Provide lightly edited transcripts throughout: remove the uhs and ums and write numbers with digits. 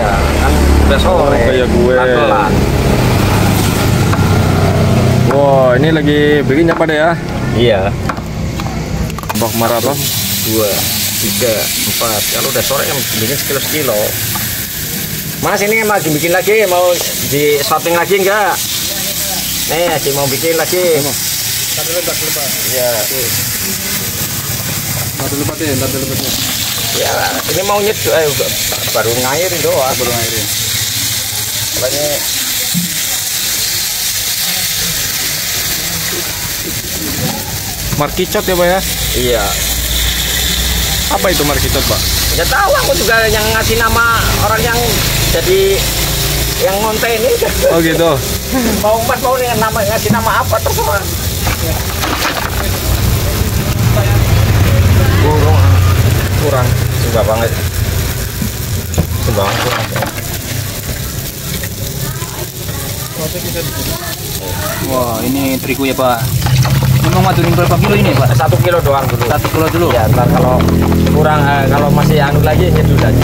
Iya, kan udah sore. Kayak gue. Pelan-pelan. Wow, ini lagi bikin apa deh ya? Iya. Bak marah bang? 2, 3, 4. Kalau udah sore kan bikin sekilo. Mas ini lagi bikin lagi, mau di shooting lagi enggak? Nih, si mau bikin lagi. Tadi lebat. Iya. Tadi lebatnya. Ya, ini mau baru ngairin doang. Baru ngairin. Makanya Markicot ya pak ya? iya. Apa itu markicot pak? Ya tahu aku juga yang ngasih nama orang yang jadi yang ngonten ini. Oh gitu. Mau dengan nama ngasih nama apa terserah. Kurang enggak banget. Kurang. Wah, ini terigu ya Pak. Memang madurin berapa kilo ini Pak? 1 kilo doang dulu. 1 kilo dulu. Ya, ntar kalau kurang kalau masih anu lagi nyeduh lagi.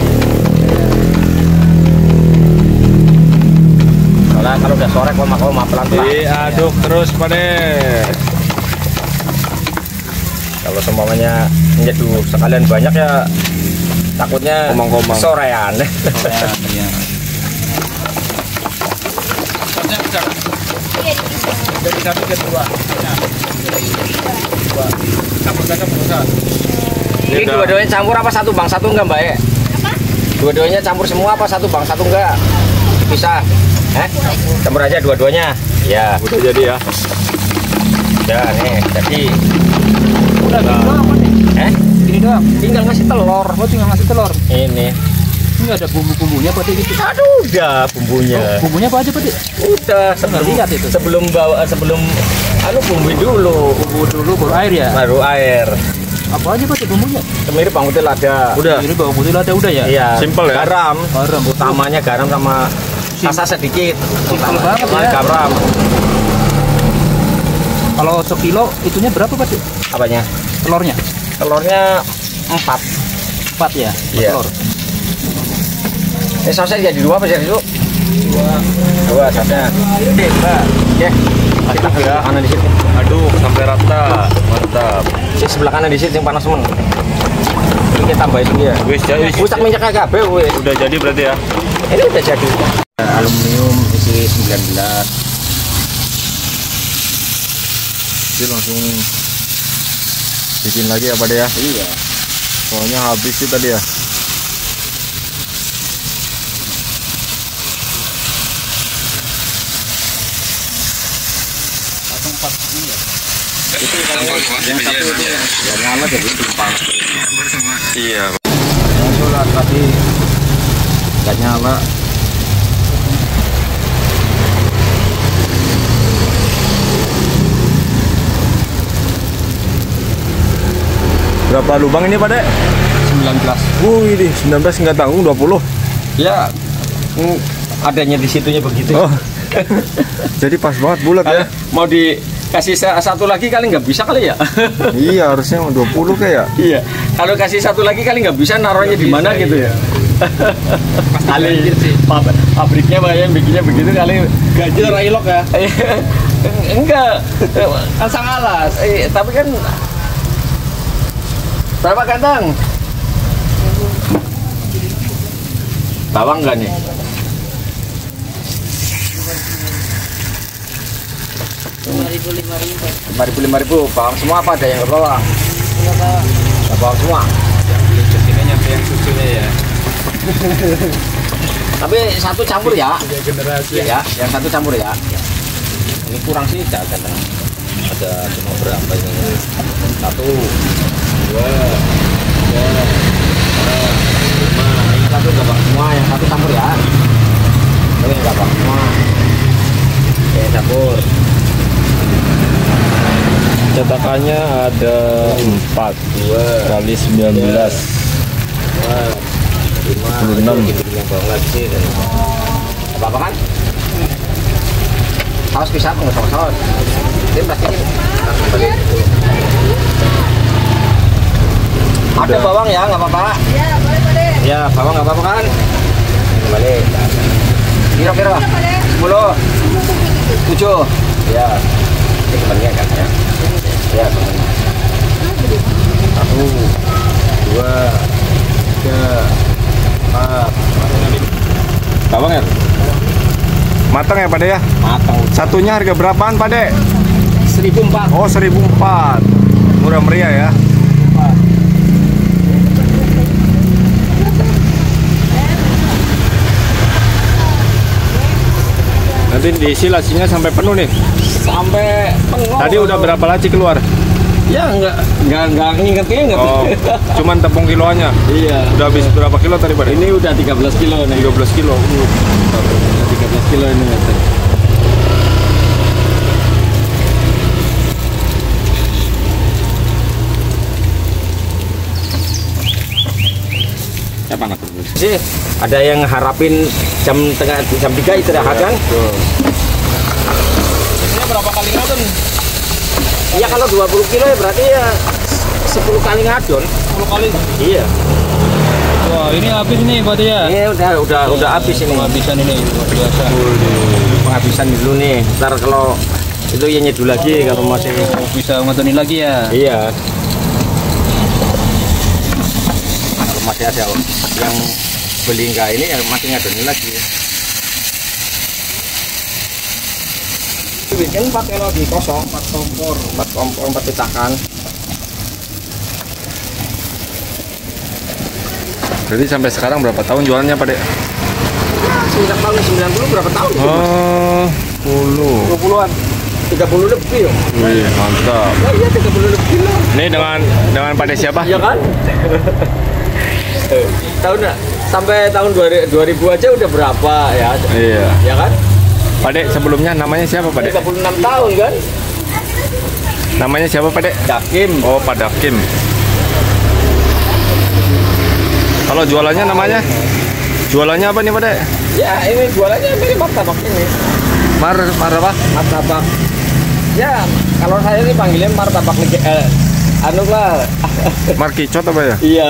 Soalnya kalau udah sore koma pelan-pelan. Diaduk terus pak deh. Kalau semuanya nyeduh sekalian banyak ya takutnya Komang-komang. sorean. Iya. Dari 1 ke 2. Ini dua-duanya campur apa satu bang? Satu enggak mbak? Dua-duanya campur semua apa satu bang? Satu enggak? Bisa? Campur aja dua-duanya. Ya. Udah jadi ya. Ya nih, jadi. Udah gini doang Pak nih. Gini doang. Tinggal ngasih telur. Oh, tinggal ngasih telur. Ini. Ini ada bumbu-bumbunya Pak gitu. Aduh, udah bumbunya. Bumbunya apa aja Pak? Udah Lihat itu. sebelum bumbu dulu. Bumbu dulu baru air ya. Baru air. Apa aja Pak bumbunya? Kemiri bawang putih lada. Udah. Ini bawang putih ada udah ya. Iya. Simple ya? Garam. Garam. Utamanya garam sama rasa sedikit. Simple banget ya. Garam. Kalau sekilo itunya berapa Pak? Apanya? Telurnya? Telurnya 4. 4 ya. Iya. Telur. Sausnya jadi 2 apa jadi 2? 2 sausnya. Oke, Mbak. Ya. Kita Aduk ya. kanan di situ. Aduk sampai rata. Mantap. Si sebelah kanan di situ yang panas temen. Ini kita tambahin dia. Wis ya wis. Usak minyaknya kabeh wis. Udah jadi berarti ya. Ini udah jadi. Aluminium isi 19. Jadi langsung bikin lagi apa deh ya? Iya. Soalnya habis sih tadi ya. Langsung 4 ini ya. Itu yang satu itu yang nyala jadi tumpang. Iya. Sholat tadi nggak nyala. Berapa lubang ini pak dek? 19. Ini 19 nggak tanggung 20. Ya, adanya di situnya begitu. Oh. Jadi pas banget bulat ya. Mau dikasih satu lagi kali nggak bisa kali ya? Iya harusnya 20 kayak. Iya. Kalau kasih satu lagi kali nggak bisa naruhnya di mana gitu ya? Kali pabriknya banyak yang bikinnya begitu kali Ganjil railok ya. Enggak. Asang alas. Tapi kan berapa kantong? Bawang nggak nih? 5.000 bawang semua apa ada yang nggak bawang? Bawang semua. Yang nyampe yang susunya ya. Tapi satu campur ya? Generasi. Ya, yang satu campur ya. Ini kurang sih jangan. Ada cuma berapa ini? 1, 2, 3, 4, 5. Ini satu nggak bawang semua, yang satu campur ya. Ini nggak bawang semua. Oke, campur. Cetakannya ada 4 kali 19. 26. Yang bawang lagi sih. Apa kan? Saus bisa nggak saus? Ini pasti ini. Balik. Ada bawang ya, nggak apa-apa. Ya, boleh, boleh. Ya, bawang nggak apa-apa kan? Kembali. Piro-piro? 10. 7. Ya. Ini temannya kan ya. Ya, temannya. 1, 2, 3, 4. Bawang ya? Matang ya Pak De ya? Matang. Satunya harga berapaan Pak De? 1.400. Oh 1.400. Murah meriah ya. Nanti diisi lacinya sampai penuh nih. Sampai penuh. Tadi udah berapa laci keluar? Ya enggak nginget-nginget. Oh, cuman tepung kiloannya. Iya. Udah habis berapa kilo tadi Pak De? Ini udah 13 kilo nih. 13 kilo. 13 kilo ini. Siapa nak? Sih, ada yang harapin jam 3 istirahat kan? Ini berapa kali ngadon? Iya kalau 20 kilo ya berarti ya 10 kali ngadon. 10 kali. Iya. Wah, ini habis nih Pak De ya. Ini udah habis ini. Penghabisan ini luar biasa. Penghabisan dulu nih. Ntar kalau itu ya nyeduh lagi kalau masih Bisa ngadonin lagi ya. iya. Kalau masih ada yang beli enggak ini ya masih ngadonin lagi. Bikin pakai lagi kosong, 4 kompor, 4 petakan. Jadi sampai sekarang berapa tahun jualannya Pak De? Sejak tahun 90 berapa tahun? Oh, 10. 20-an. 30 lebih ya. Wih, mantap. Ya iya 30 lebih lah. Ini dengan Pak De siapa? Iya kan? Tahun sampai tahun 2000 aja udah berapa ya? Iya. Ya kan? Pak De sebelumnya namanya siapa Pak De? 36 tahun kan? Namanya siapa Pak De? Dakim. Oh, Pak Dakim. Kalau jualannya namanya? Jualannya apa nih Pak De? Ya ini jualannya ini martabak ini. Apa? Martabak. Ya kalau saya ini panggilnya martabak anu lah. Markicot apa ya? Iya.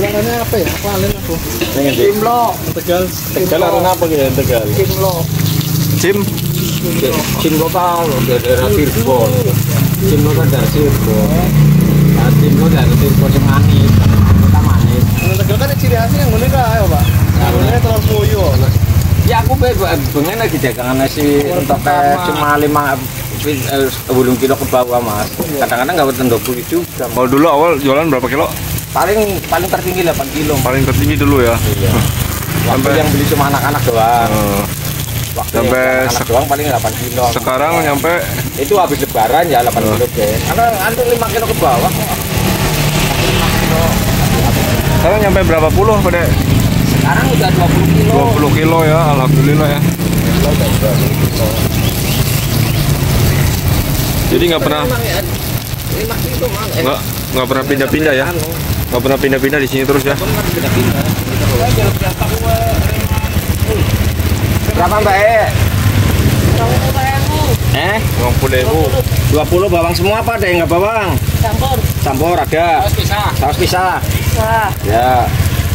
Tegalannya apa ya? Apalin aku. Kimlo. Tegal. Tegal arena apa gitu Tegal? Kimlo. Cim? Kimlo kan daerah Cirebon. Kimlo kan dari Cirebon. Nah, Kimlo dari Cirebon yang manis. Kita manis. Tegal kan ciri khasnya yang ngene kae, Pak. Ngene telur puyuh. Ya aku pengen lagi dagangan nasi untuk cuma 8 kilo ke bawah mas. Kadang-kadang nggak bertendok juga. Kalau dulu awal jualan berapa kilo? Paling tertinggi 8 kilo. Paling tertinggi dulu ya. Iya. Waktu Sampai- yang beli cuma anak-anak doang. Waktu Sampai yang anak doang paling 8 kilo. Sekarang nyampe Itu habis lebaran ya 8 kilo deh. Karena antum 5 kilo ke bawah kok. 5 kilo. sekarang nyampe berapa puluh Pak De? Sekarang udah 20 kilo. 20 kilo ya, alhamdulillah ya. Jadi nggak pernah 5 kilo mang. nggak pernah pindah-pindah ya? Nggak pernah pindah-pindah di sini terus ya? Berapa Mbak E? 50.000. 20 bawang semua apa ada yang nggak bawang? Campur ada. Saus pisah. Ya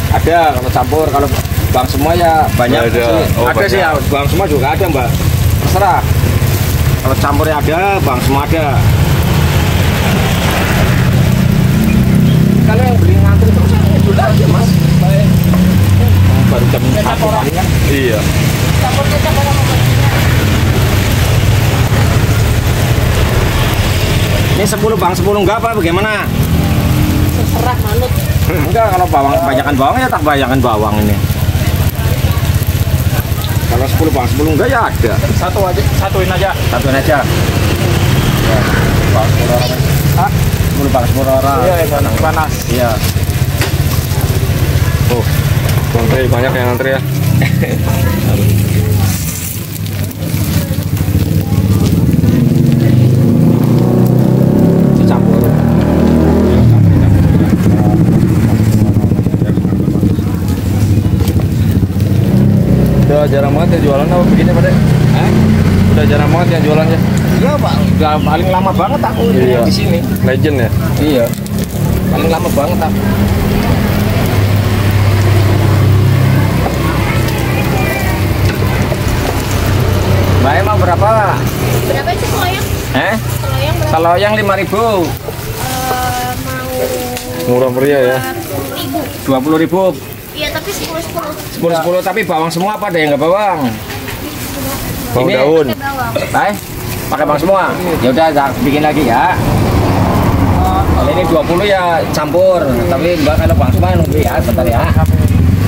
ada kalau campur, kalau bawang semua ya banyak Nggak ada. sih. Oh, Ada sih ya, banyak. bawang semua juga ada Mbak. Terserah. Kalau campurnya ada, bawang semua ada. Kalau yang beli ngantri terus ya dulu aja Mas. Baru jam 1 paling kan. Iya. Ini 10 bang 10 enggak apa bagaimana? Terserah manut. Enggak, kalau bawang kebanyakan bawang ya tak banyakan bawang ini. Kalau 10 bang 10 enggak ya ada. Satuin aja. Satuin aja. Ya, bang 10 orang. Ah, 10 bang 10 orang. Iya, panas. Iya. Oh, antri banyak yang antri ya. Dicampur. jarang banget ya jualan apa begini pada? Udah jarang banget ya jualannya. Iya Pak, udah paling lama banget aku Iya. di sini. Legend ya. Iya, paling lama banget aku. Mbak emang berapa? Berapa itu keloyang? Keloyang berapa? Kalau yang 5.000, Mau Murah meriah ya. 20.000. 20.000, Iya, tapi 10-10. 10 tapi bawang semua apa ada yang nggak bawang? Bawang Ini- daun. Pakai bawang. Baik, pakai bawang semua. Ya udah, tak bikin lagi ya. Kalau ini 20 ya campur, tapi Mbak kalau bawang semua nunggu ya, bentar ya.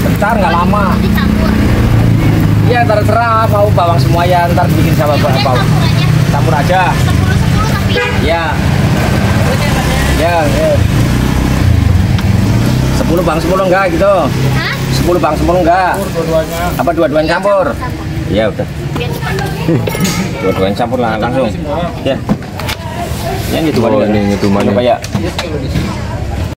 Bentar nggak lama. Dicampur. Iya, terserah mau bawang semua ya, ntar bikin sama Udah bawang. campur aja. Campur aja. 10-10 tapi. Ya. Ya, ya. 10 bang 10 enggak gitu. Hah? 10 bang 10 enggak. Apa dua-duanya campur? Ya udah. Biar cepat. Dua-duanya campur lah langsung. Ya. Yang gitu Oh, ini hitungannya. Kayak